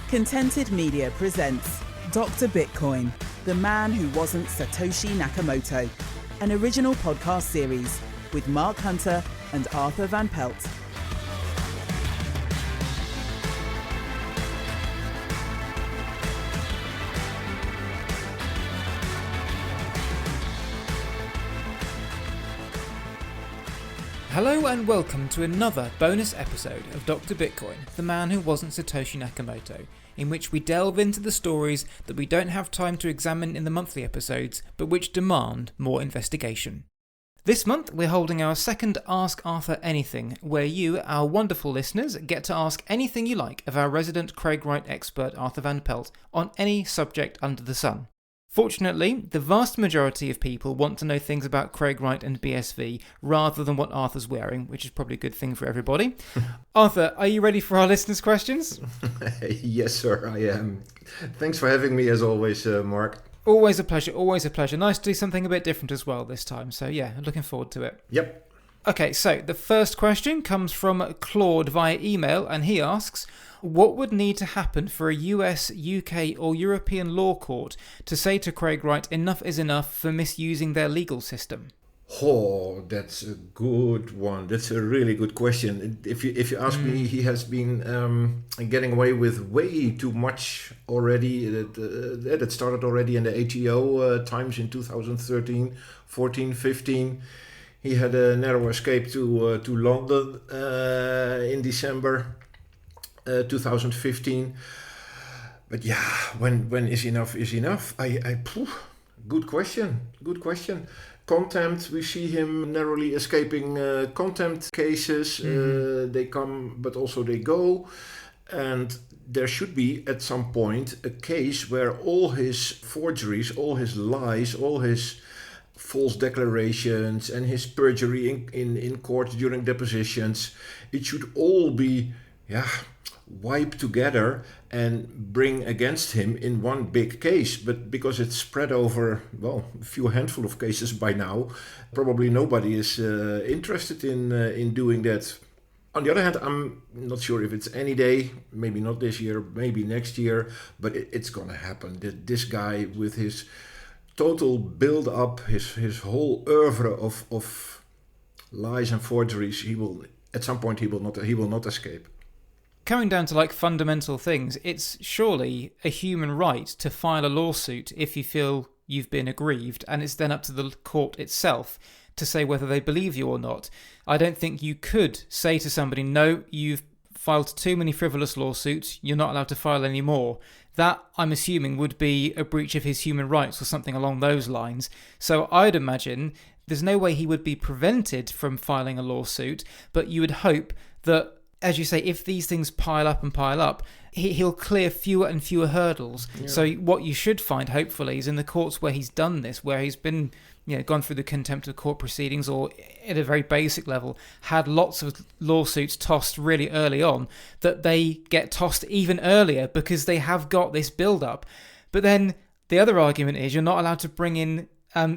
Contented Media presents Dr. Bitcoin, the man who wasn't Satoshi Nakamoto, an original podcast series with Mark Hunter and Arthur Van Pelt. Hello and welcome to another bonus episode of Dr. Bitcoin, the man who wasn't Satoshi Nakamoto, in which we delve into the stories that we don't have time to examine in the monthly episodes, but which demand more investigation. This month we're holding our second Ask Arthur Anything, where you, our wonderful listeners, get to ask anything you like of our resident Craig Wright expert Arthur Van Pelt on any subject under the sun. Fortunately, the vast majority of people want to know things about Craig Wright and BSV rather than what Arthur's wearing, which is probably a good thing for everybody. Arthur, are you ready for our listeners' questions? Yes, sir, I am. Thanks for having me as always, Mark. Always a pleasure, always a pleasure. Nice to do something a bit different as well this time. So yeah, looking forward to it. Yep. Okay, so the first question comes from Claude via email, and he asks, what would need to happen for a US, UK or European law court to say to Craig Wright enough is enough for misusing their legal system? Oh, that's a good one. That's a really good question. If you ask me, he has been getting away with way too much already. That started already in the ATO times in 2013, 14, 15. He had a narrow escape to London in December 2015. But yeah, when is enough is enough? Good question. Contempt, we see him narrowly escaping contempt cases. They come, but also they go. And there should be, at some point, a case where all his forgeries, all his lies, all his false declarations and his perjury in court during depositions, it should all be wiped together and bring against him in one big case. But because it's spread over, a few handful of cases by now, probably nobody is interested in doing that. On the other hand, I'm not sure if it's any day, maybe not this year, maybe next year, but it's going to happen. This guy with his total build up, his whole oeuvre of lies and forgeries, he will not escape. Coming down to like fundamental things, it's surely a human right to file a lawsuit if you feel you've been aggrieved, and it's then up to the court itself to say whether they believe you or not. I don't think you could say to somebody, no, you've filed too many frivolous lawsuits, you're not allowed to file any more. That, I'm assuming, would be a breach of his human rights or something along those lines. So I'd imagine there's no way he would be prevented from filing a lawsuit, but you would hope that, as you say, if these things pile up, he'll clear fewer and fewer hurdles. Yeah. So what you should find, hopefully, is in the courts where he's done this, where he's been, gone through the contempt of court proceedings, or at a very basic level, had lots of lawsuits tossed really early on, that they get tossed even earlier because they have got this build-up. But then the other argument is you're not allowed to bring in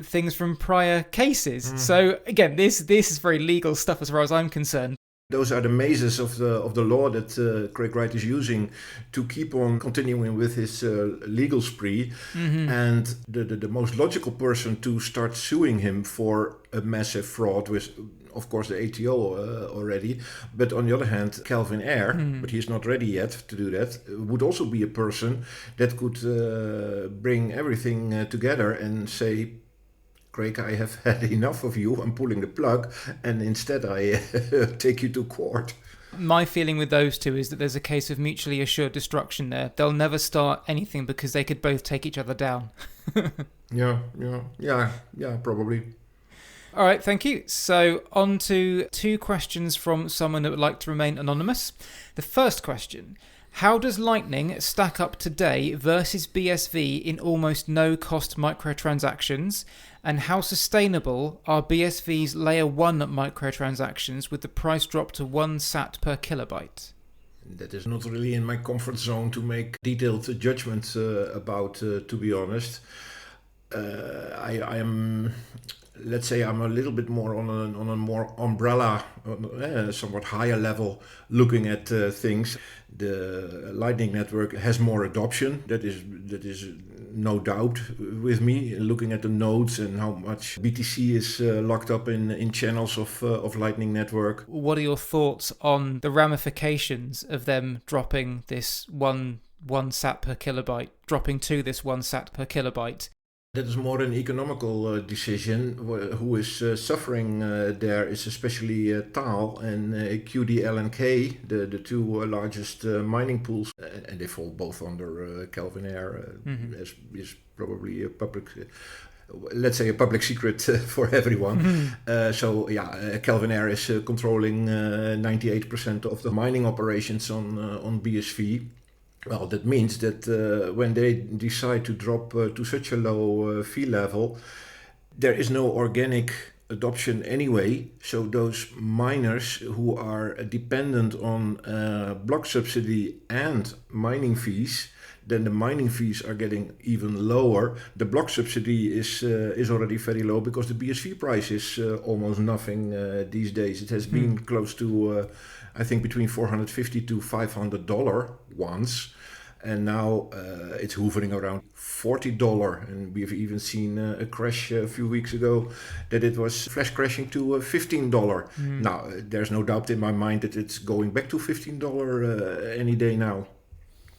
things from prior cases. So again, this is very legal stuff as far as I'm concerned. Those are the mazes of the law that Craig Wright is using to keep on continuing with his legal spree. And the most logical person to start suing him for a massive fraud was, of course, the ATO already. But on the other hand, Calvin Ayre, but he's not ready yet to do that, would also be a person that could bring everything together and say, Craig, I have had enough of you, I'm pulling the plug, and instead I take you to court. My feeling with those two is that there's a case of mutually assured destruction there. They'll never start anything because they could both take each other down. Yeah, probably. All right, thank you. So on to two questions from someone that would like to remain anonymous. The first question: how does Lightning stack up today versus BSV in almost no-cost microtransactions? And how sustainable are BSV's Layer 1 microtransactions with the price drop to 1 sat per kilobyte? That is not really in my comfort zone to make detailed judgments about, to be honest. I am let's say I'm a little bit more on a more umbrella, somewhat higher level, looking at things. The Lightning Network has more adoption. That is no doubt with me. Looking at the nodes and how much BTC is locked up in channels of Lightning Network. What are your thoughts on the ramifications of them dropping this one sat per kilobyte, dropping to this 1 sat per kilobyte? That is more an economical decision. Who is suffering there is especially TAL and QDLNK, the two largest mining pools, and they fall both under Kelvin Air, as is probably a public. Let's say a public secret for everyone. Kelvin Air is controlling 98% of the mining operations on BSV. Well, that means that when they decide to drop to such a low fee level, there is no organic adoption anyway. So those miners who are dependent on block subsidy and mining fees, then the mining fees are getting even lower. The block subsidy is already very low because the BSV price is almost nothing these days. It has been close to, I think, between $450 to $500 once. And now it's hovering around $40. And we've even seen a crash a few weeks ago that it was flash crashing to $15. Now, there's no doubt in my mind that it's going back to $15 any day now.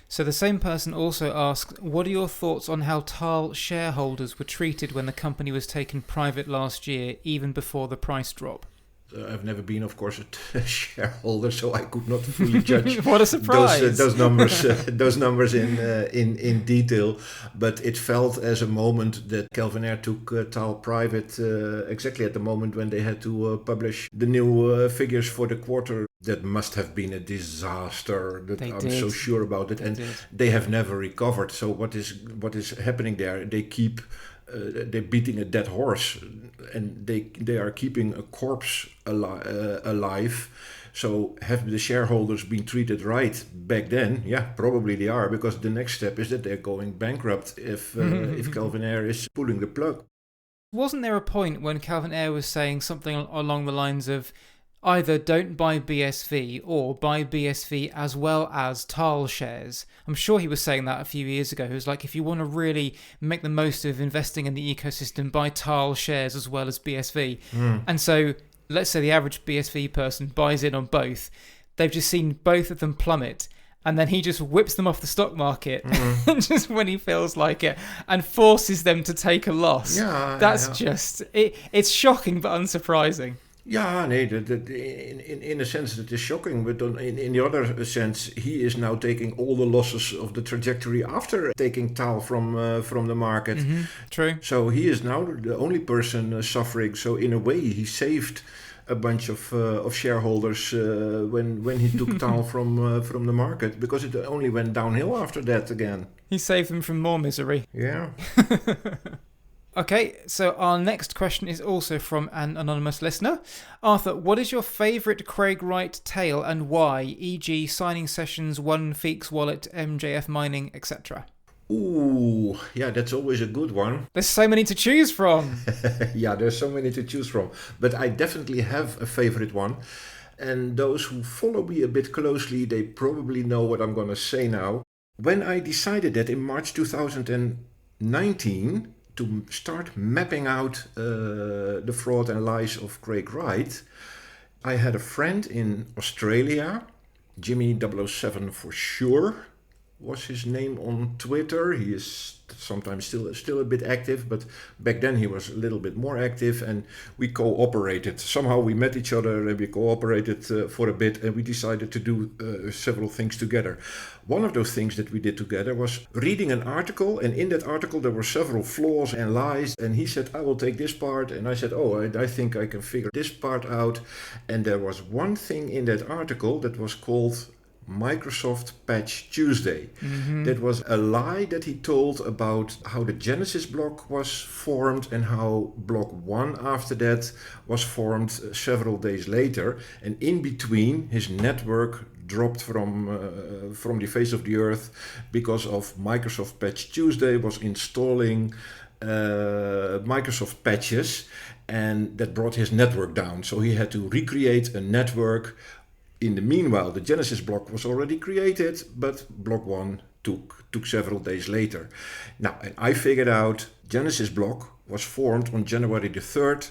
So the same person also asked, what are your thoughts on how TAL shareholders were treated when the company was taken private last year, even before the price drop? I've never been, of course, a shareholder, so I could not fully judge what a surprise! Those numbers in detail. But it felt as a moment that Kelvin Air took TAL private exactly at the moment when they had to publish the new figures for the quarter. That must have been a disaster. I'm so sure about it, and they have never recovered. So what is happening there? They keep. They're beating a dead horse, and they are keeping a corpse alive. So have the shareholders been treated right back then? Yeah, probably they are, because the next step is that they're going bankrupt if Kelvin Air is pulling the plug. Wasn't there a point when Kelvin Air was saying something along the lines of either don't buy BSV or buy BSV as well as TAL shares? I'm sure he was saying that a few years ago. He was like, if you want to really make the most of investing in the ecosystem, buy TAL shares as well as BSV. And so let's say the average BSV person buys in on both. They've just seen both of them plummet. And then he just whips them off the stock market just when he feels like it and forces them to take a loss. Just, it's shocking but unsurprising. Yeah, in a sense it is shocking, but in the other sense, he is now taking all the losses of the trajectory after taking TAL from the market. True. So he is now the only person suffering. So in a way, he saved a bunch of shareholders when he took TAL from the market, because it only went downhill after that again. He saved them from more misery. Yeah. Okay, so our next question is also from an anonymous listener. Arthur, what is your favourite Craig Wright tale and why, e.g. signing sessions, One Feeks Wallet, MJF mining, etc.? Ooh, yeah, that's always a good one. There's so many to choose from. Yeah, there's so many to choose from. But I definitely have a favourite one. And those who follow me a bit closely, they probably know what I'm going to say now. When I decided that in March 2019... to start mapping out the fraud and lies of Craig Wright, I had a friend in Australia, Jimmy 007 for sure, was his name on Twitter. He is sometimes still a bit active, but back then he was a little bit more active, and we cooperated. Somehow we met each other and we cooperated for a bit, and we decided to do several things together. One of those things that we did together was reading an article, and in that article there were several flaws and lies, and he said, I will take this part, and I said, I think I can figure this part out. And there was one thing in that article that was called Microsoft Patch Tuesday. That was a lie that he told about how the Genesis block was formed and how block 1 after that was formed several days later. And in between, his network dropped from the face of the earth because of Microsoft Patch Tuesday was installing Microsoft patches. and that brought his network down. So he had to recreate a network. In the meanwhile, the Genesis block was already created, but block 1 took several days later. Now, and I figured out Genesis block was formed on January the 3rd.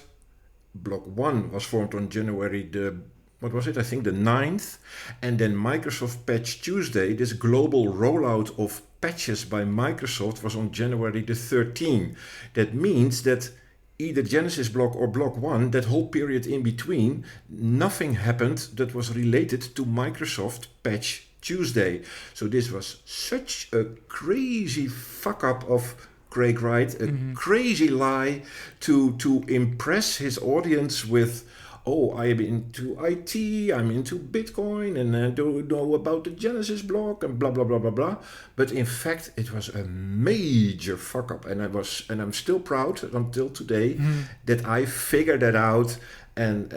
Block 1 was formed on January the, what was it? I think the 9th. And then Microsoft Patch Tuesday, this global rollout of patches by Microsoft, was on January the 13th. That means that either Genesis block or block 1, that whole period in between, nothing happened that was related to Microsoft Patch Tuesday. So this was such a crazy fuck up of Craig Wright, a crazy lie to impress his audience with, oh, I'm into IT, I'm into Bitcoin, and I don't know about the Genesis block, and blah, blah, blah, blah, blah. But in fact, it was a major fuck up. And I'm still proud until today that I figured that out. And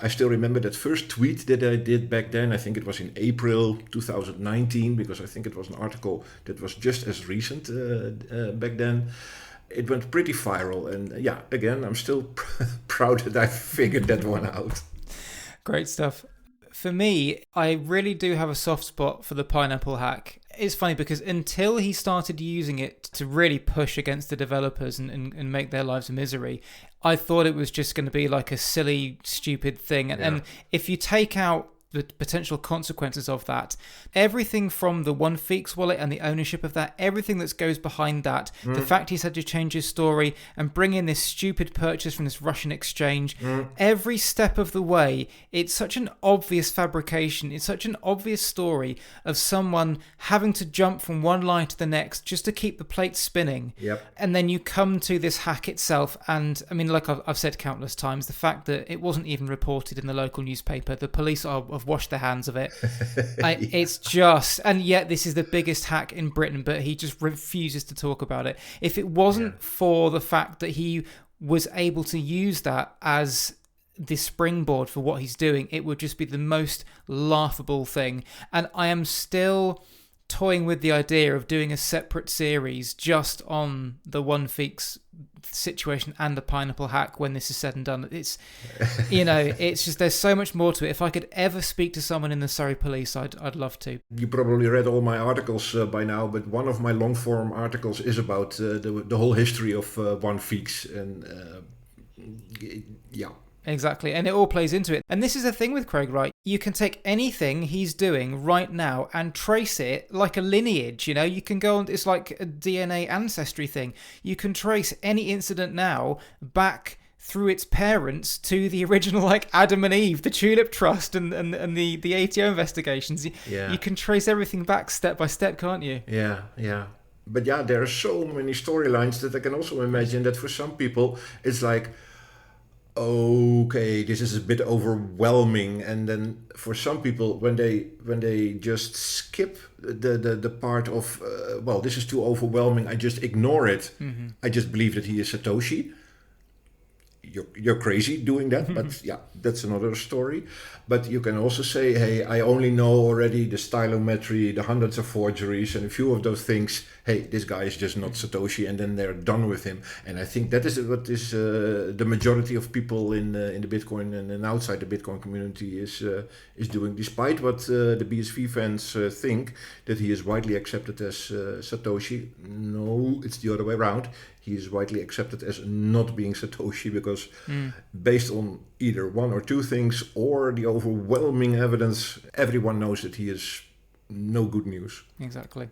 I still remember that first tweet that I did back then. I think it was in April 2019, because I think it was an article that was just as recent back then. It went pretty viral. And yeah, again, I'm still proud that I figured that one out. Great stuff. For me, I really do have a soft spot for the pineapple hack. It's funny because until he started using it to really push against the developers and make their lives a misery, I thought it was just going to be like a silly, stupid thing. And if you take out the potential consequences of that, everything from the OneFeeks wallet and the ownership of that, everything that goes behind that, the fact he's had to change his story and bring in this stupid purchase from this Russian exchange, every step of the way, it's such an obvious fabrication. It's such an obvious story of someone having to jump from one line to the next just to keep the plate spinning. Yep. And then you come to this hack itself. And I mean, like I've said countless times, the fact that it wasn't even reported in the local newspaper, the police have washed their hands of it. It's just, and yet this is the biggest hack in Britain, but he just refuses to talk about it. If it wasn't for the fact that he was able to use that as the springboard for what he's doing, it would just be the most laughable thing. And I am still toying with the idea of doing a separate series just on the OneFeeks situation and the pineapple hack when this is said and done. It's, you know, it's just, there's so much more to it. If I could ever speak to someone in the Surrey police, I'd love to. You probably read all my articles by now, but one of my long form articles is about the whole history of OneFeeks, and yeah. Exactly, and it all plays into it. And this is the thing with Craig Wright. You can take anything he's doing right now and trace it like a lineage, you know? You can go on, it's like a DNA ancestry thing. You can trace any incident now back through its parents to the original, like Adam and Eve, the Tulip Trust and the ATO investigations. You can trace everything back step by step, can't you? Yeah. But yeah, there are so many storylines that I can also imagine that for some people it's like, okay, this is a bit overwhelming, and then for some people, when they just skip the part of well, this is too overwhelming, I just ignore it. I just believe that he is Satoshi. You're crazy doing that, but yeah, that's another story. But you can also say, hey, I only know already the stylometry, the hundreds of forgeries, and a few of those things. Hey, this guy is just not Satoshi, and then they're done with him. And I think that is what is the majority of people in the Bitcoin and outside the Bitcoin community is doing. Despite what the BSV fans think that he is widely accepted as Satoshi, no, it's the other way around. He is widely accepted as not being Satoshi because based on either one or two things or the overwhelming evidence, everyone knows that he is no good news. Exactly.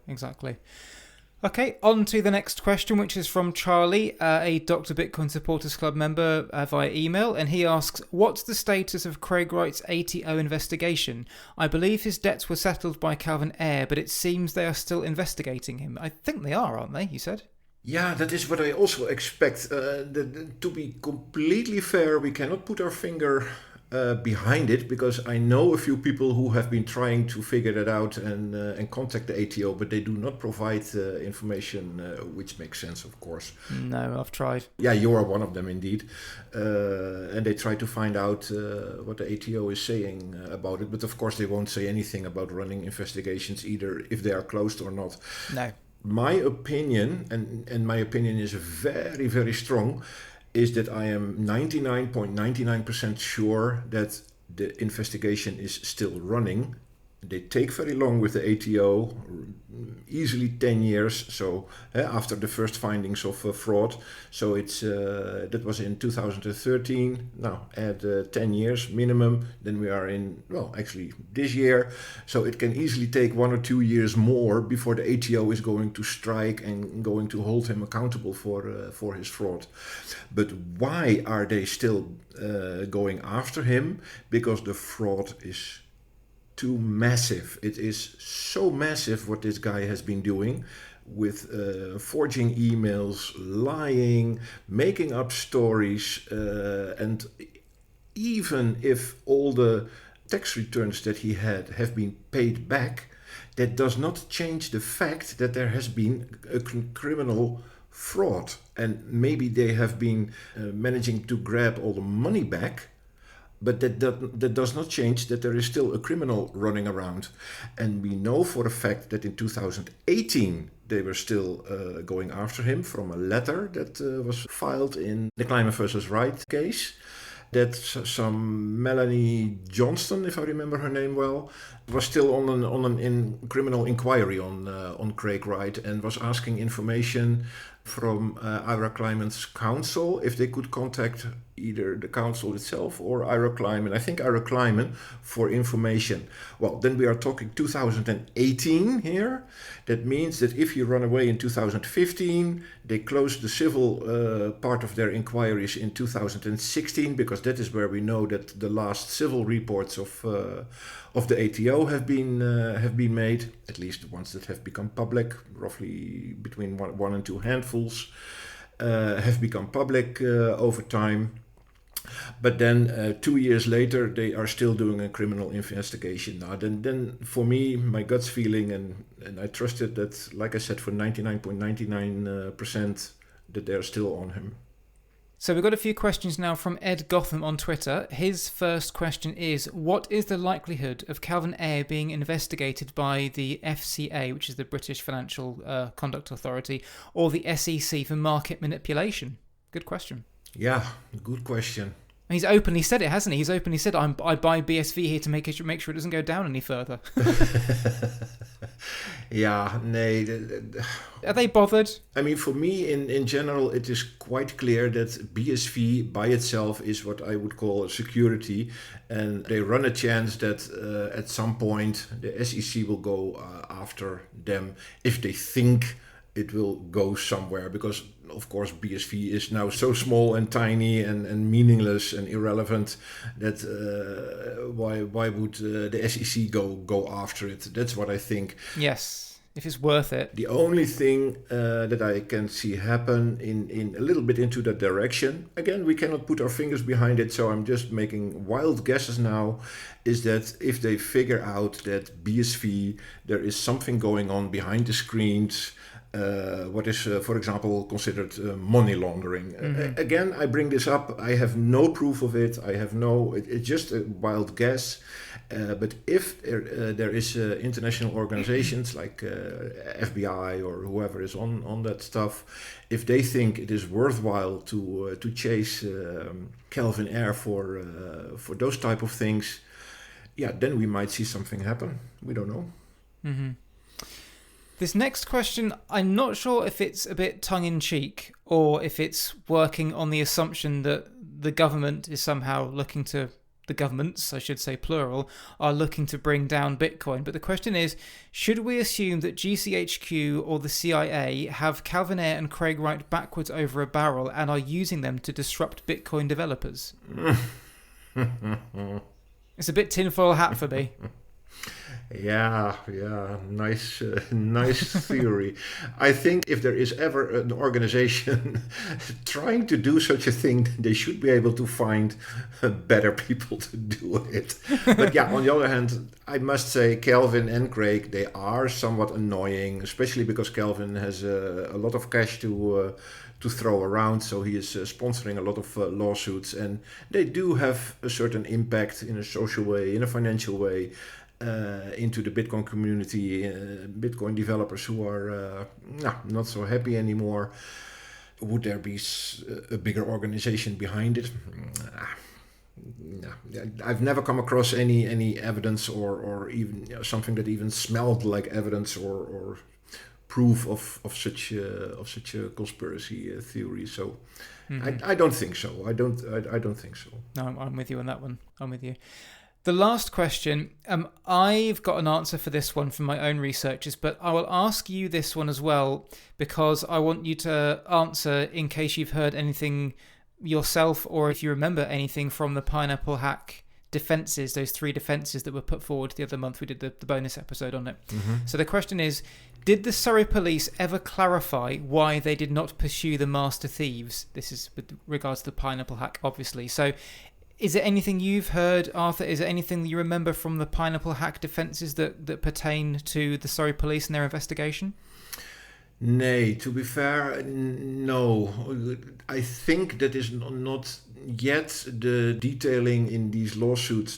Okay, on to the next question, which is from Charlie, a Dr. Bitcoin Supporters Club member via email, and he asks, what's the status of Craig Wright's ATO investigation? I believe his debts were settled by Calvin Ayre, but it seems they are still investigating him. I think they are, aren't they, you said? Yeah, that is what I also expect. To be completely fair, we cannot put our finger behind it, because I know a few people who have been trying to figure that out and contact the ATO, but they do not provide information, which makes sense, of course. No, I've tried. Yeah, you are one of them indeed. And they try to find out what the ATO is saying about it, but of course they won't say anything about running investigations either, if they are closed or not. No. My opinion, and my opinion is very, very strong, is that I am 99.99% sure that the investigation is still running. They take very long with the ATO, easily 10 years. So after the first findings of fraud, so it's that was in 2013. Now add 10 years minimum. Then we are in actually this year. So it can easily take 1 or 2 years more before the ATO is going to strike and going to hold him accountable for his fraud. But why are they still going after him? Because the fraud is too massive. It is so massive what this guy has been doing with forging emails, lying, making up stories, and even if all the tax returns that he had have been paid back, that does not change the fact that there has been a criminal fraud. And maybe they have been managing to grab all the money back, but that does not change that there is still a criminal running around. And we know for a fact that in 2018 they were still going after him from a letter that was filed in the Climate versus Right case. That some Melanie Johnston, if I remember her name well, was still on an criminal inquiry on Craig Wright and was asking information from Ira Kleiman's counsel if they could contact either the council itself or Ira Kleiman, I think Ira Kleiman, for information. Well, then we are talking 2018 here. That means that if you run away in 2015, they closed the civil part of their inquiries in 2016, because that is where we know that the last civil reports of the ATO have been made, at least the ones that have become public, roughly between one and two handfuls, have become public over time. But then 2 years later, they are still doing a criminal investigation. Now, then for me, my gut's feeling, and I trusted that, like I said, for 99.99%, that they're still on him. So we've got a few questions now from Ed Gotham on Twitter. His first question is, what is the likelihood of Calvin Ayre being investigated by the FCA, which is the British Financial Conduct Authority, or the SEC for market manipulation? Good question. Yeah, good question. And he's openly said it, hasn't he? He's openly said, I buy BSV here to make sure it doesn't go down any further. Yeah, nee. Are they bothered? I mean, for me, in general, it is quite clear that BSV by itself is what I would call a security. And they run a chance that at some point the SEC will go after them if they think it will go somewhere, because of course BSV is now so small and tiny and meaningless and irrelevant that why would the SEC go after it? That's what I think. Yes, if it's worth it. The only thing that I can see happen in a little bit into that direction, again, we cannot put our fingers behind it, so I'm just making wild guesses now, is that if they figure out that BSV, there is something going on behind the screens, what is, for example, considered money laundering. Mm-hmm. Again, I bring this up. I have no proof of it. It's just a wild guess. But if there is international organizations like FBI or whoever is on that stuff, if they think it is worthwhile to chase Calvin Ayre for those type of things, yeah, then we might see something happen. We don't know. Mm-hmm. This next question, I'm not sure if it's a bit tongue-in-cheek or if it's working on the assumption that the government is somehow looking to, the governments, I should say plural, are looking to bring down Bitcoin. But the question is, should we assume that GCHQ or the CIA have Calvin Ayre and Craig Wright backwards over a barrel and are using them to disrupt Bitcoin developers? It's a bit tinfoil hat for me. Yeah, nice theory. I think if there is ever an organization trying to do such a thing, they should be able to find better people to do it. But yeah, on the other hand, I must say Calvin and Craig, they are somewhat annoying, especially because Calvin has a lot of cash to throw around, so he is sponsoring a lot of lawsuits, and they do have a certain impact in a social way, in a financial way, into the Bitcoin community, Bitcoin developers who are not so happy anymore. Would there be a bigger organization behind it? No, I've never come across any evidence or even something that even smelled like evidence or proof of such a conspiracy theory. So I don't think so. I don't think so. No, I'm with you on that one. I'm with you. The last question, I've got an answer for this one from my own researchers, but I will ask you this one as well because I want you to answer in case you've heard anything yourself or if you remember anything from the Pineapple Hack defences, those 3 defences that were put forward the other month. We did the bonus episode on it. So the question is, did the Surrey police ever clarify why they did not pursue the master thieves? This is with regards to the Pineapple Hack, obviously. So is there anything you've heard, Arthur? Is there anything that you remember from the Pineapple Hack defences that pertain to the Surrey police and their investigation? Nay, to be fair, no. I think that is not yet the detailing in these lawsuits.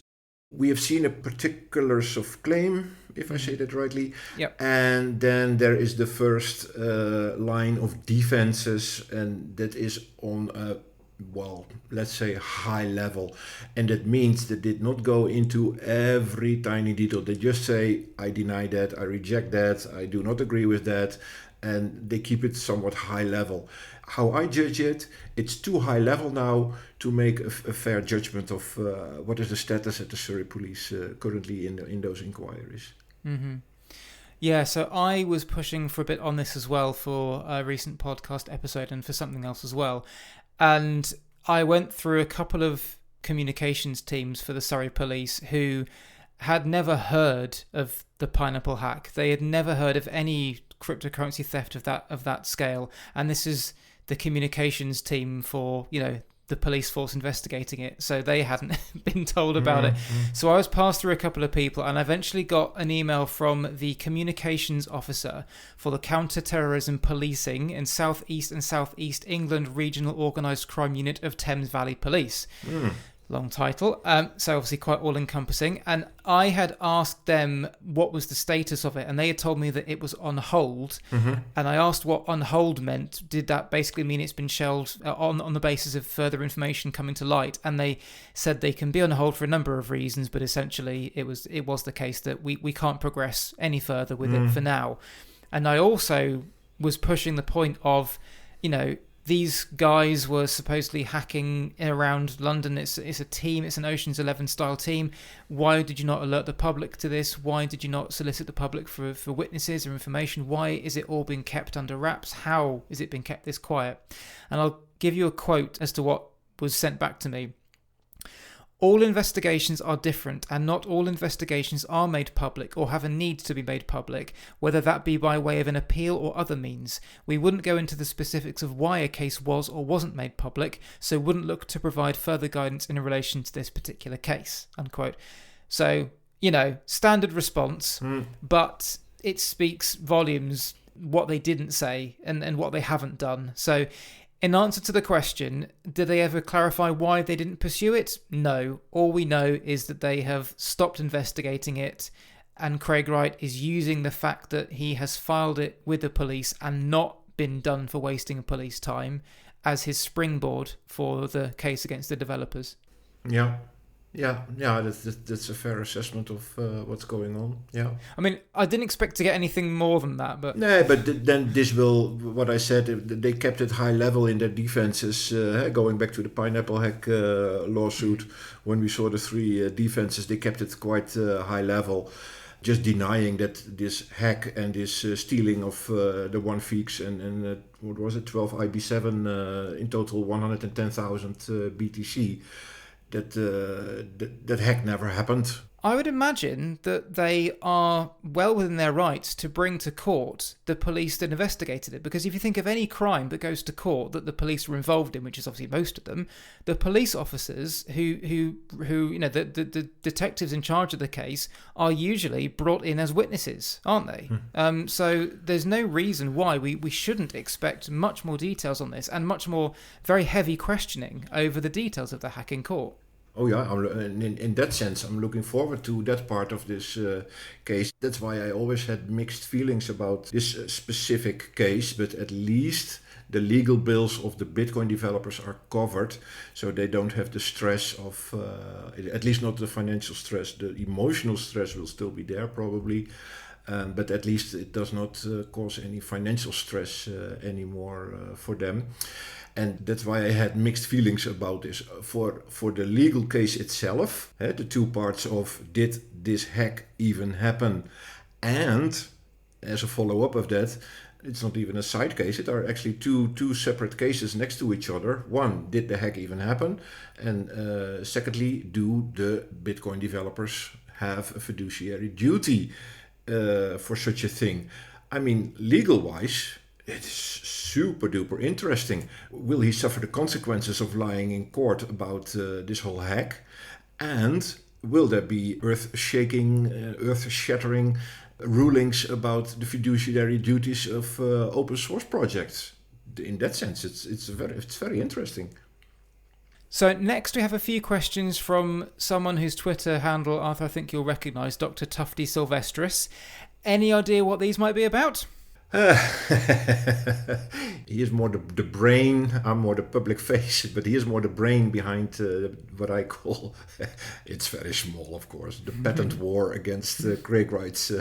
We have seen a particulars of claim, if I say that rightly. Yep. And then there is the first line of defenses, and that is on a, well, let's say high level. And that means they did not go into every tiny detail. They just say, I deny that, I reject that, I do not agree with that. And they keep it somewhat high level. How I judge it, it's too high level now to make a fair judgment of what is the status at the Surrey police currently in those inquiries. Mm-hmm. Yeah, so I was pushing for a bit on this as well for a recent podcast episode and for something else as well. And I went through a couple of communications teams for the Surrey police who had never heard of the Pineapple Hack. They had never heard of any cryptocurrency theft of that scale, and this is the communications team for the police force investigating it, so they hadn't been told about it. So I was passed through a couple of people, and I eventually got an email from the communications officer for the counter-terrorism policing in South East and South East England Regional Organised Crime Unit of Thames Valley Police. Long title, so obviously quite all-encompassing. And I had asked them what was the status of it, and they had told me that it was on hold. And I asked what on hold meant. Did that basically mean it's been shelved on the basis of further information coming to light? And they said they can be on hold for a number of reasons, but essentially it was the case that we can't progress any further with it for now. And I also was pushing the point of, these guys were supposedly hacking around London. It's a team. It's an Ocean's 11 style team. Why did you not alert the public to this? Why did you not solicit the public for witnesses or information? Why is it all being kept under wraps? How is it being kept this quiet? And I'll give you a quote as to what was sent back to me. All investigations are different, and not all investigations are made public or have a need to be made public, whether that be by way of an appeal or other means. We wouldn't go into the specifics of why a case was or wasn't made public, so wouldn't look to provide further guidance in relation to this particular case, unquote. So, standard response, but it speaks volumes what they didn't say and what they haven't done. So, in answer to the question, did they ever clarify why they didn't pursue it? No. All we know is that they have stopped investigating it, and Craig Wright is using the fact that he has filed it with the police and not been done for wasting police time as his springboard for the case against the developers. Yeah, that's a fair assessment of what's going on. Yeah. I mean, I didn't expect to get anything more than that, but... No, but then this will, what I said, they kept it high level in their defenses, going back to the Pineapple Hack lawsuit, when we saw the 3 defenses, they kept it quite high level, just denying that this hack and this stealing of the 1 Feeks and what was it, 12 IB7, in total 110,000 BTC, that hack never happened. I would imagine that they are well within their rights to bring to court the police that investigated it, because if you think of any crime that goes to court that the police were involved in, which is obviously most of them, the police officers who the detectives in charge of the case are usually brought in as witnesses, aren't they? So there's no reason why we shouldn't expect much more details on this and much more very heavy questioning over the details of the hack in court. Oh yeah, in that sense, I'm looking forward to that part of this case. That's why I always had mixed feelings about this specific case, but at least the legal bills of the Bitcoin developers are covered, so they don't have the stress of, at least not the financial stress. The emotional stress will still be there probably, but at least it does not cause any financial stress anymore for them. And that's why I had mixed feelings about this. For the legal case itself, the two parts of did this hack even happen? And as a follow-up of that, it's not even a side case. It are actually two separate cases next to each other. One, did the hack even happen? And secondly, do the Bitcoin developers have a fiduciary duty for such a thing? I mean, legal-wise, it's super duper interesting. Will he suffer the consequences of lying in court about this whole hack? And will there be earth-shattering rulings about the fiduciary duties of open source projects? In that sense, it's very interesting. So next we have a few questions from someone whose Twitter handle, Arthur, I think you'll recognise, Dr. Tufty Silvestris. Any idea what these might be about? He is more the brain, I'm more the public face, but he is more the brain behind what I call, it's very small of course, the patent war against Craig Wright's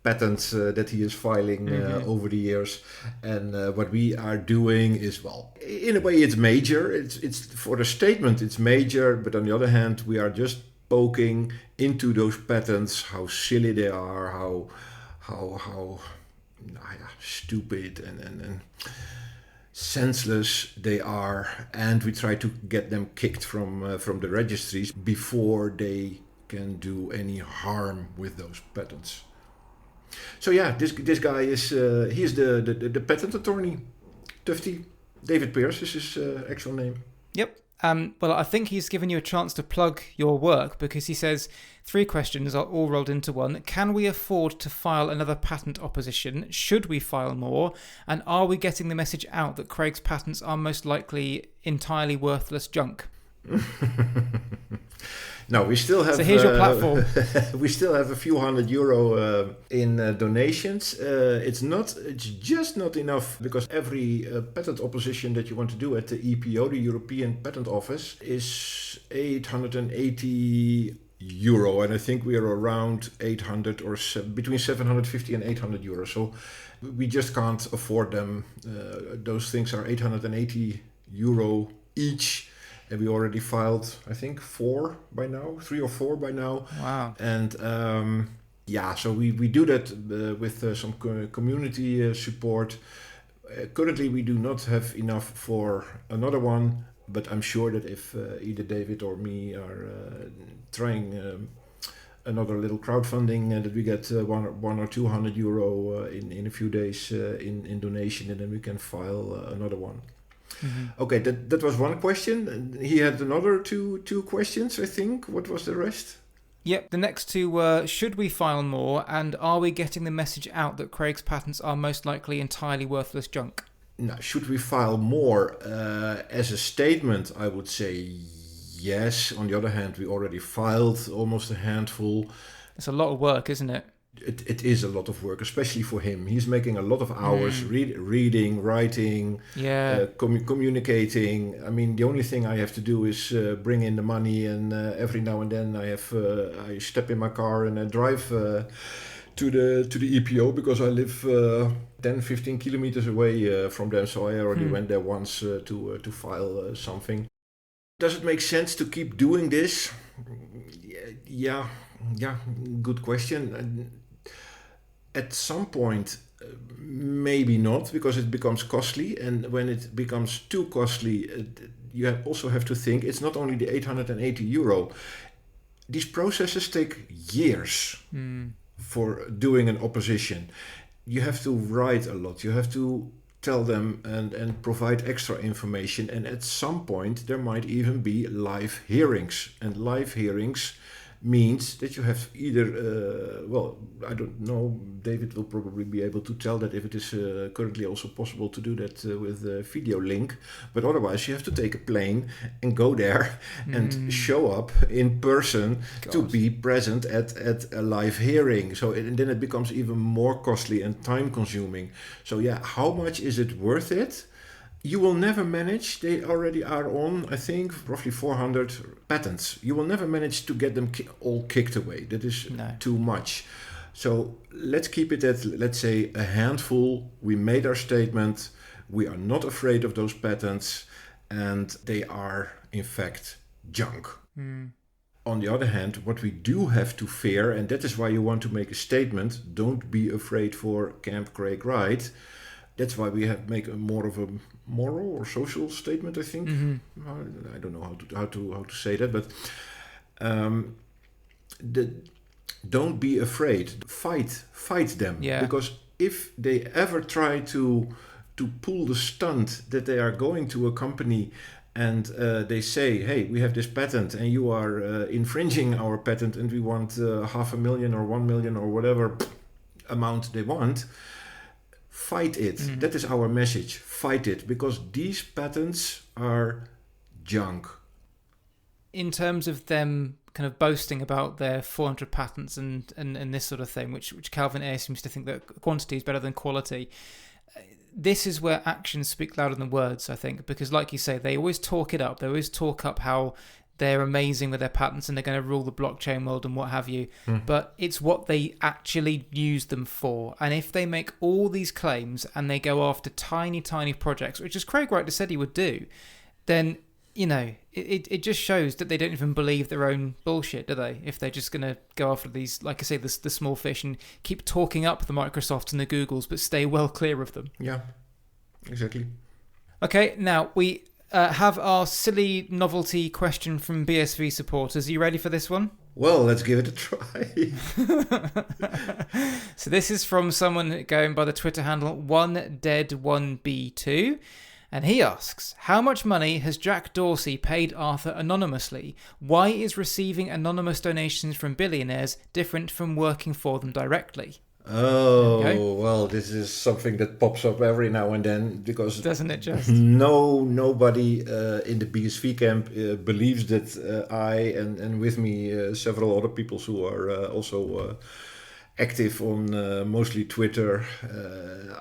patents that he is filing over the years. And what we are doing is, well, in a way it's major, it's for the statement it's major, but on the other hand we are just poking into those patents, how silly they are, how stupid and senseless they are, and we try to get them kicked from the registries before they can do any harm with those patents. So yeah, this guy is he is the patent attorney. Tufty, David Pierce is his actual name. Yep. Well, I think he's given you a chance to plug your work, because he says 3 questions are all rolled into one. Can we afford to file another patent opposition? Should we file more? And are we getting the message out that Craig's patents are most likely entirely worthless junk? No, we still have. So here's your platform. We still have a few €100 in donations. It's just not enough, because every patent opposition that you want to do at the EPO, the European Patent Office, is €880, and I think we are around 800 or between 750 and €800. So we just can't afford them. Those things are €880 each. And we already filed, I think, 3 or 4 by now. Wow. And so we do that with some community support. Currently, we do not have enough for another one, but I'm sure that if either David or me are trying another little crowdfunding, that we get one or €200 in a few days in donation, and then we can file another one. Mm-hmm. Okay, that was one question. He had another two questions, I think. What was the rest? Yep, the next 2 were, should we file more, and are we getting the message out that Craig's patents are most likely entirely worthless junk? Now, should we file more? As a statement, I would say yes. On the other hand, we already filed almost a handful. It's a lot of work, isn't it? It is a lot of work, especially for him. He's making a lot of hours reading, writing, communicating. I mean, the only thing I have to do is bring in the money, and every now and then I step in my car and I drive to the EPO, because I live 10-15 kilometers away from them. So I already went there once to file something. Does it make sense to keep doing this? Yeah, good question. At some point, maybe not, because it becomes costly. And when it becomes too costly, you also have to think it's not only the €880. These processes take years for doing an opposition. You have to write a lot. You have to tell them and provide extra information. And at some point, there might even be live hearings. And live hearings means that you have either, I don't know, David will probably be able to tell that if it is currently also possible to do that with a video link, but otherwise you have to take a plane and go there and show up in person to be present at a live hearing. So and then it becomes even more costly and time consuming. So yeah, how much is it worth it? You will never manage, they already are on, I think, roughly 400 patents. You will never manage to get them all kicked away. That is too much. So let's keep it at, let's say, a handful. We made our statement. We are not afraid of those patents. And they are, in fact, junk. On the other hand, what we do have to fear, and that is why you want to make a statement, don't be afraid for Camp Craig Wright. That's why we have make a more of a moral or social statement, I think. I don't know how to say that, but don't be afraid. Fight them. Yeah. Because if they ever try to pull the stunt that they are going to a company and they say, hey, we have this patent and you are infringing our patent and we want $500,000 or 1 million or whatever amount they want, fight it. That is our message. Fight it, because these patents are junk. In terms of them kind of boasting about their 400 patents and this sort of thing, which Calvin Ayre seems to think that quantity is better than quality, this is where actions speak louder than words, I think, because like you say, they always talk it up. They always talk up how they're amazing with their patents and they're going to rule the blockchain world and what have you. But it's what they actually use them for. And if they make all these claims and they go after tiny, tiny projects, which as Craig Wright said he would do, then, you know, it just shows that they don't even believe their own bullshit, do they? If they're just going to go after these, like I say, the small fish and keep talking up the Microsofts and the Googles, but stay well clear of them. Yeah, exactly. Okay, now we have our silly novelty question from BSV supporters. Are you ready for this one? Well, let's give it a try. So this is from someone going by the Twitter handle 1dead1b2. And he asks, how much money has Jack Dorsey paid Arthur anonymously? Why is receiving anonymous donations from billionaires different from working for them directly? Oh, well, this is something that pops up every now and then, because doesn't it just? Nobody in the BSV camp believes that I and with me several other people who are also active on mostly Twitter.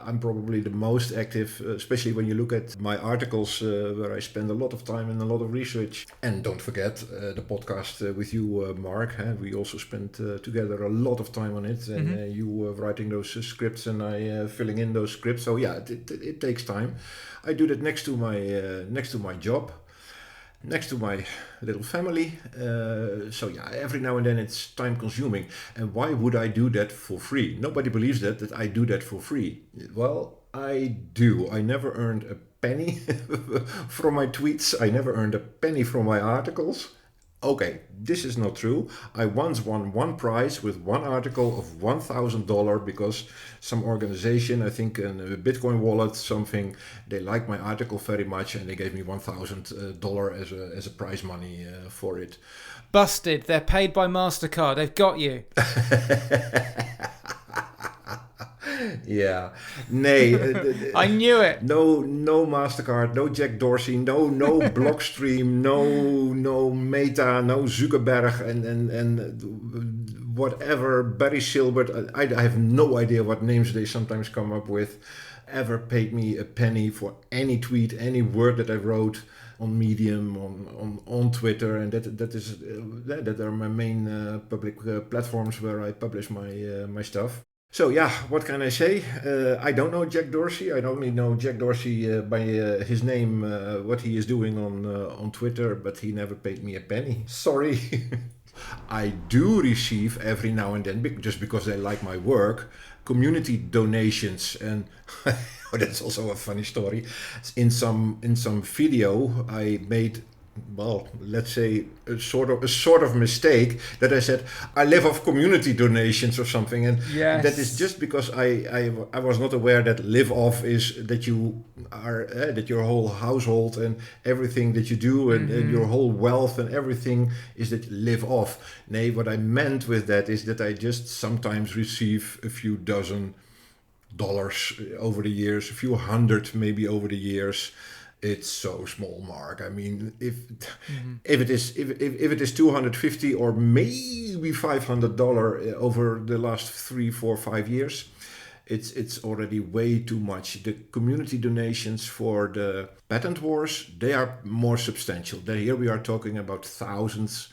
I'm probably the most active, especially when you look at my articles where I spend a lot of time and a lot of research. And don't forget the podcast with you, Mark. We also spent together a lot of time on it, and you writing those scripts and I filling in those scripts. So yeah, it takes time. I do that next to my job, next to my little family. So yeah, every now and then it's time consuming. And why would I do that for free? Nobody believes that I do that for free. Well, I do. I never earned a penny from my tweets. I never earned a penny from my articles. Okay, this is not true. I once won one prize with one article of $1,000 because some organization, I think a Bitcoin wallet, something, they liked my article very much and they gave me $1,000 as a prize money for it. Busted. They're paid by MasterCard. They've got you. Yeah, nay. I knew it. No MasterCard, no Jack Dorsey, no Blockstream, no Meta, no Zuckerberg, and whatever, Barry Silbert. I have no idea what names they sometimes come up with. Ever paid me a penny for any tweet, any word that I wrote on Medium, on Twitter, and that are my main public platforms where I publish my stuff. So yeah, what can I say? I don't know Jack Dorsey. I only know Jack Dorsey by his name, what he is doing on Twitter, but he never paid me a penny. Sorry. I do receive every now and then, just because they like my work, community donations, and that's also a funny story. In some video I made, well, let's say a sort of mistake that I said I live off community donations or something, and yes. That is just because I was not aware that live off is that you are that your whole household and everything that you do and your whole wealth and everything is that you live off. Nay, what I meant with that is that I just sometimes receive a few dozen dollars over the years, a few hundred maybe over the years. It's so small, Mark. I mean, if it is $250 or maybe $500 over the last 3, 4, 5 years, It's already way too much. The community donations for the patent wars, they are more substantial. Here we are talking about thousands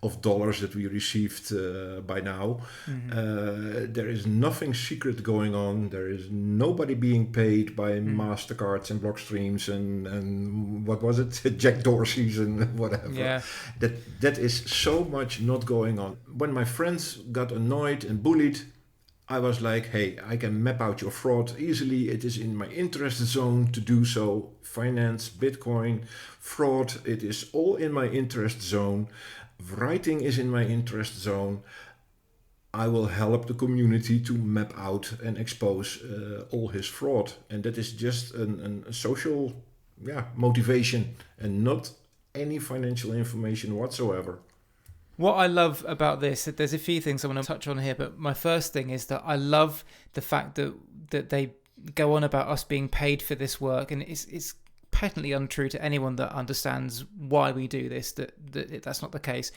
of dollars that we received by now. There is nothing secret going on. There is nobody being paid by MasterCards and Blockstreams and what was it? Jack Dorsey's and whatever. Yeah. That is so much not going on. When my friends got annoyed and bullied, I was like, hey, I can map out your fraud easily. It is in my interest zone to do so. Finance, Bitcoin, fraud, it is all in my interest zone. Writing is in my interest zone. I will help the community to map out and expose all his fraud. And that is just a social motivation and not any financial information whatsoever. What I love about this, there's a few things I want to touch on here, but my first thing is that I love the fact that they go on about us being paid for this work, and it's patently untrue to anyone that understands why we do this, that's not the case.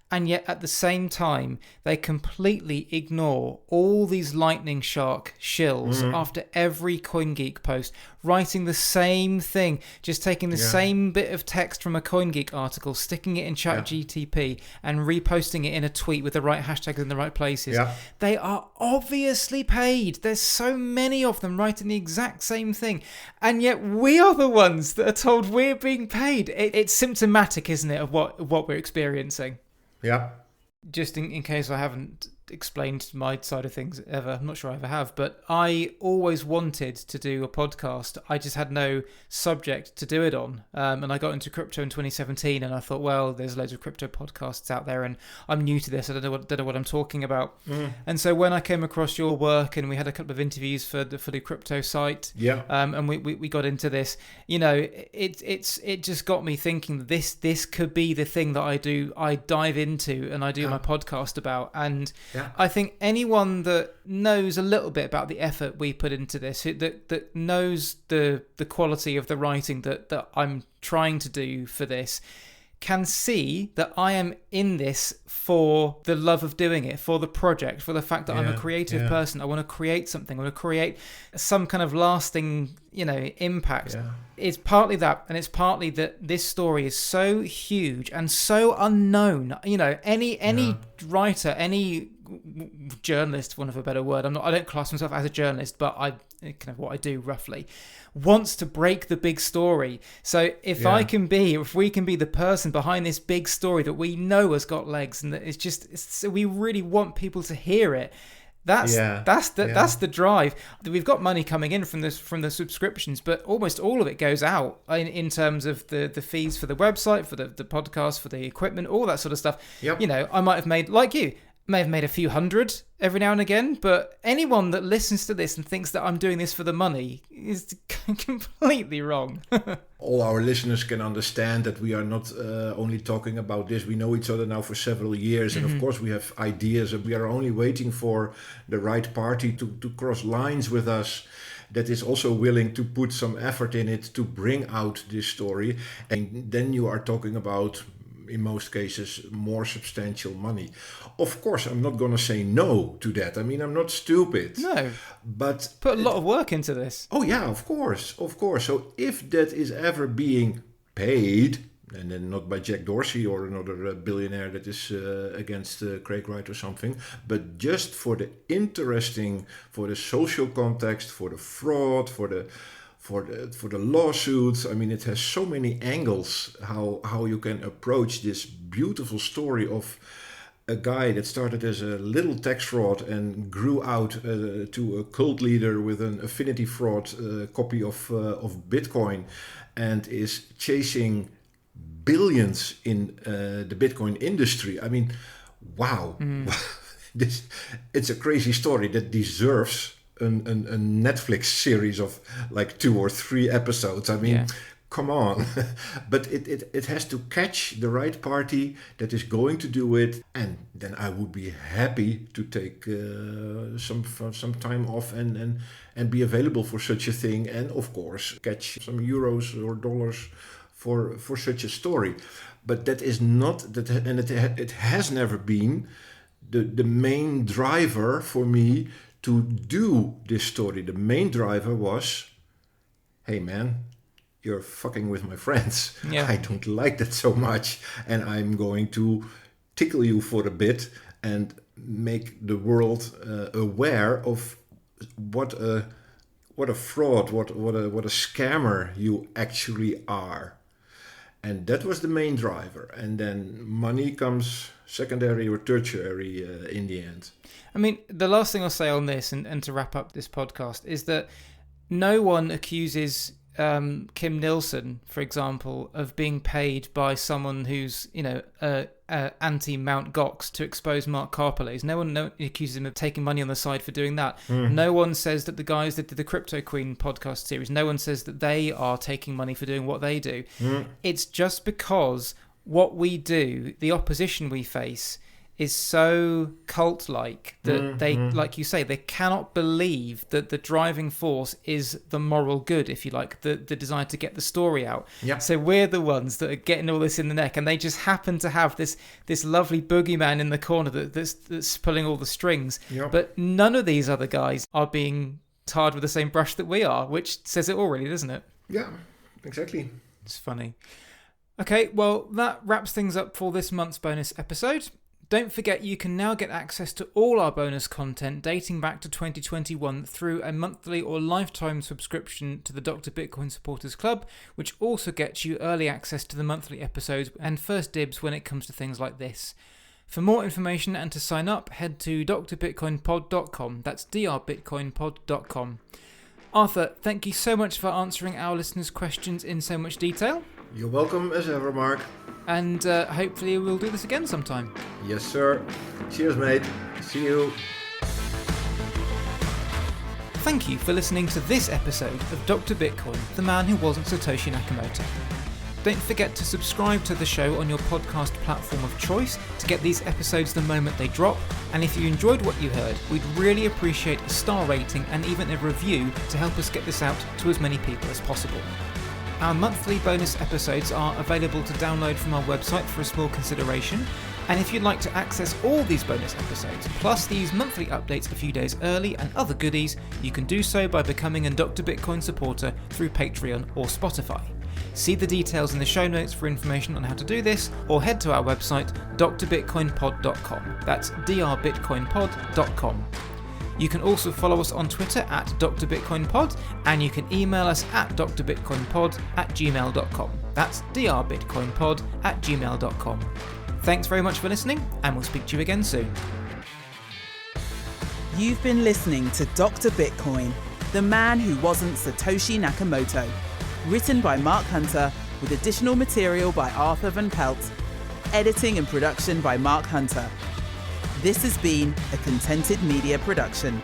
And yet at the same time, they completely ignore all these lightning shark shills after every CoinGeek post, writing the same thing, just taking the same bit of text from a CoinGeek article, sticking it in ChatGTP and reposting it in a tweet with the right hashtags in the right places. Yeah. They are obviously paid. There's so many of them writing the exact same thing. And yet we are the ones that are told we're being paid. It's symptomatic, isn't it, of what we're experiencing? Yeah. Just in case I haven't explained my side of things ever, I'm not sure I ever have, but I always wanted to do a podcast. I just had no subject to do it on. And I got into crypto in 2017 and I thought, well, there's loads of crypto podcasts out there and I'm new to this. I don't know what I'm talking about. And so when I came across your work and we had a couple of interviews for the crypto site, and we got into this, it just got me thinking that this could be the thing that I dive into and I do my podcast about. And I think anyone that knows a little bit about the effort we put into this, that knows the quality of the writing that I'm trying to do for this, can see that I am in this for the love of doing it, for the project, for the fact that I'm a creative person. I want to create something. I want to create some kind of lasting, impact. Yeah. It's partly that, and it's partly that this story is so huge and so unknown. Any writer, any journalist, for want of a better word, I don't class myself as a journalist, but I kind of what I do roughly, wants to break the big story. So if we can be the person behind this big story that we know has got legs, and that we really want people to hear it. That's the drive. We've got money coming in from the subscriptions, but almost all of it goes out in terms of the fees for the website, for the podcast, for the equipment, all that sort of stuff. Yep. I might have made, like you, may have made a few hundred every now and again, but anyone that listens to this and thinks that I'm doing this for the money is completely wrong. All our listeners can understand that we are not only talking about this. We know each other now for several years, and of course we have ideas, and we are only waiting for the right party to cross lines with us that is also willing to put some effort in it to bring out this story. And then you are talking about, in most cases, more substantial money. Of course, I'm not going to say no to that. I mean, I'm not stupid. No. But put a lot of work into this. Oh, yeah, of course. So if that is ever being paid, and then not by Jack Dorsey or another billionaire that is against Craig Wright or something, but just for the social context, for the fraud, for the lawsuits. I mean, it has so many angles how you can approach this beautiful story of a guy that started as a little tax fraud and grew out to a cult leader with an affinity fraud copy of Bitcoin, and is chasing billions in the Bitcoin industry. I mean, wow. It's a crazy story that deserves a Netflix series of like 2 or 3 episodes. I mean, come on. But it has to catch the right party that is going to do it, and then I would be happy to take some time off and be available for such a thing, and of course catch some euros or dollars for such a story. But that is not that, and it has never been the main driver for me to do this story, the main driver was, hey man, you're fucking with my friends. Yeah. I don't like that so much, and I'm going to tickle you for a bit and make the world aware of what a fraud, what a scammer you actually are. And that was the main driver. And then money comes secondary or tertiary in the end. I mean, the last thing I'll say on this, and to wrap up this podcast, is that no one accuses Kim Nielsen, for example, of being paid by someone who's, anti-Mount Gox to expose Mark Karpeles. No one accuses him of taking money on the side for doing that. No one says that the guys that did the Crypto Queen podcast series, no one says that they are taking money for doing what they do. It's just because what we do, the opposition we face, is so cult-like that they, like you say, they cannot believe that the driving force is the moral good, if you like, the desire to get the story out. Yep. So we're the ones that are getting all this in the neck, and they just happen to have this lovely boogeyman in the corner that's pulling all the strings. Yep. But none of these other guys are being tarred with the same brush that we are, which says it all, really, doesn't it? Yeah, exactly. It's funny. Okay, well, that wraps things up for this month's bonus episode. Don't forget you can now get access to all our bonus content dating back to 2021 through a monthly or lifetime subscription to the Dr. Bitcoin Supporters Club, which also gets you early access to the monthly episodes and first dibs when it comes to things like this. For more information and to sign up, head to drbitcoinpod.com. That's drbitcoinpod.com. Arthur, thank you so much for answering our listeners' questions in so much detail. You're welcome as ever, Mark. And hopefully we'll do this again sometime. Yes, sir. Cheers, mate. See you. Thank you for listening to this episode of Dr. Bitcoin, the man who wasn't Satoshi Nakamoto. Don't forget to subscribe to the show on your podcast platform of choice to get these episodes the moment they drop. And if you enjoyed what you heard, we'd really appreciate a star rating and even a review to help us get this out to as many people as possible. Our monthly bonus episodes are available to download from our website for a small consideration, and if you'd like to access all these bonus episodes, plus these monthly updates a few days early and other goodies, you can do so by becoming a Dr. Bitcoin supporter through Patreon or Spotify. See the details in the show notes for information on how to do this, or head to our website drbitcoinpod.com. That's drbitcoinpod.com. You can also follow us on Twitter at drbitcoinpod, and you can email us at drbitcoinpod@gmail.com. That's drbitcoinpod@gmail.com. Thanks very much for listening, and we'll speak to you again soon. You've been listening to Dr. Bitcoin, the man who wasn't Satoshi Nakamoto. Written by Mark Hunter, with additional material by Arthur Van Pelt. Editing and production by Mark Hunter. This has been a Contented Media production.